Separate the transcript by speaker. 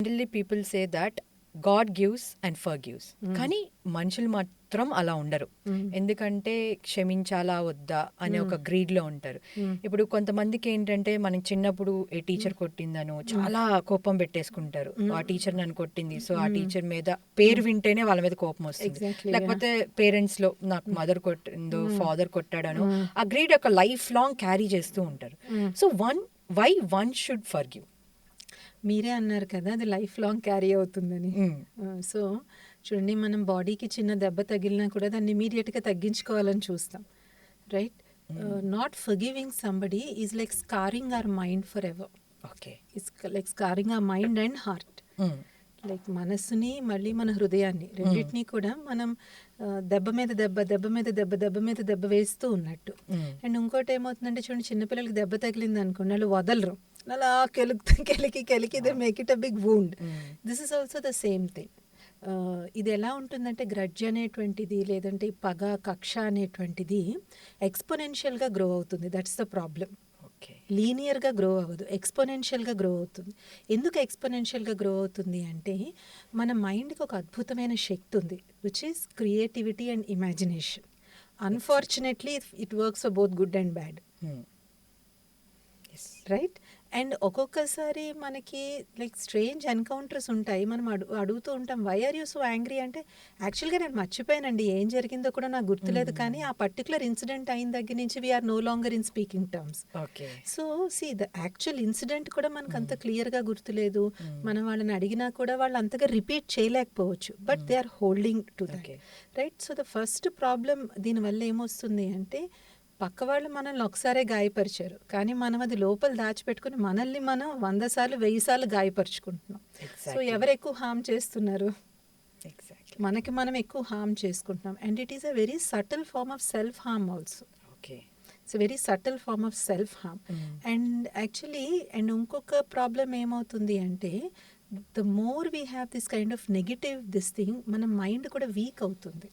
Speaker 1: Generally people say that God gives and forgives. కానీ మనుషులు మాత్రం అలా ఉండరు. ఎందుకంటే క్షమించాలా వద్దా అనే ఒక గ్రీడ్లో ఉంటారు. ఇప్పుడు కొంతమందికి ఏంటంటే మనం చిన్నప్పుడు ఏ టీచర్ కొట్టిందనో చాలా కోపం పెట్టేసుకుంటారు. ఆ టీచర్ నన్ను కొట్టింది, సో ఆ టీచర్ మీద పేరు వింటేనే వాళ్ళ మీద కోపం వస్తుంది. లేకపోతే పేరెంట్స్ లో నాకు మదర్ కొట్టిందో ఫాదర్ కొట్టాడనో ఆ గ్రీడ్ ఒక లైఫ్ లాంగ్ క్యారీ చేస్తూ ఉంటారు. So why one should forgive?
Speaker 2: మీరే అన్నారు కదా అది లైఫ్ లాంగ్ క్యారీ అవుతుందని. సో చూడండి, మనం బాడీకి చిన్న దెబ్బ తగిలినా కూడా దాన్ని ఇమీడియట్గా తగ్గించుకోవాలని చూస్తాం, right? Not forgiving somebody is like scarring our mind for ever.
Speaker 1: Okay.
Speaker 2: It's like scarring our mind and heart. Like మనస్సుని మళ్ళీ మన హృదయాన్ని రెండింటినీ కూడా మనం దెబ్బ మీద దెబ్బ, దెబ్బ మీద దెబ్బ, దెబ్బ మీద దెబ్బ వేస్తూ ఉన్నట్టు. అండ్ ఇంకోటి ఏమవుతుందంటే చూడండి, చిన్నపిల్లలకి దెబ్బ తగిలింది అనుకోండి, వాళ్ళు వదలరు, అలా కెలికి they make it a big wound. This is also the same thing. ఇది ఎలా ఉంటుందంటే గ్రడ్జ్ అనేటువంటిది, లేదంటే పగ, కక్ష అనేటువంటిది ఎక్స్పోనెన్షియల్గా గ్రో అవుతుంది. That's the problem. లీనియర్గా గ్రో అవ్వదు, ఎక్స్పోనెన్షియల్గా గ్రో అవుతుంది. ఎందుకు ఎక్స్పోనెన్షియల్గా గ్రో అవుతుంది అంటే మన మైండ్కి ఒక అద్భుతమైన శక్తి ఉంది, which is creativity and imagination. Unfortunately it works for both good and bad, right? And ఒక్కొక్కసారి మనకి లైక్ స్ట్రేంజ్ ఎన్కౌంటర్స్ ఉంటాయి. మనం అడుగుతూ ఉంటాం, why are you so angry అంటే, యాక్చువల్గా నేను మర్చిపోయానండి, ఏం జరిగిందో కూడా నాకు గుర్తులేదు, కానీ ఆ పర్టికులర్ ఇన్సిడెంట్ అయిన దగ్గర నుంచి we are no longer in speaking terms. So see the actual incident కూడా మనకు అంత క్లియర్గా గుర్తులేదు. మనం వాళ్ళని అడిగినా కూడా వాళ్ళు అంతగా రిపీట్ చేయలేకపోవచ్చు, but they are holding to that, right? So the first problem దీనివల్ల ఏమొస్తుంది అంటే, పక్క వాళ్ళు మనల్ని ఒకసారే గాయపరిచారు, కానీ మనం అది లోపల దాచిపెట్టుకుని మనల్ని మనం 100 సార్లు 1000 సార్లు గాయపరుచుకుంటున్నాం. సో ఎవరు ఎక్కువ హామ్ చేస్తున్నారు? మనకి మనం ఎక్కువ హామ్ చేసుకుంటున్నాం. And it is a very subtle form of self harm also. It's a very subtle form of self harm. And actually and ఇంకొక ప్రాబ్లం ఏమవుతుంది అంటే, the more we have this kind of negative this thing, మన mind కూడా weak అవుతుంది.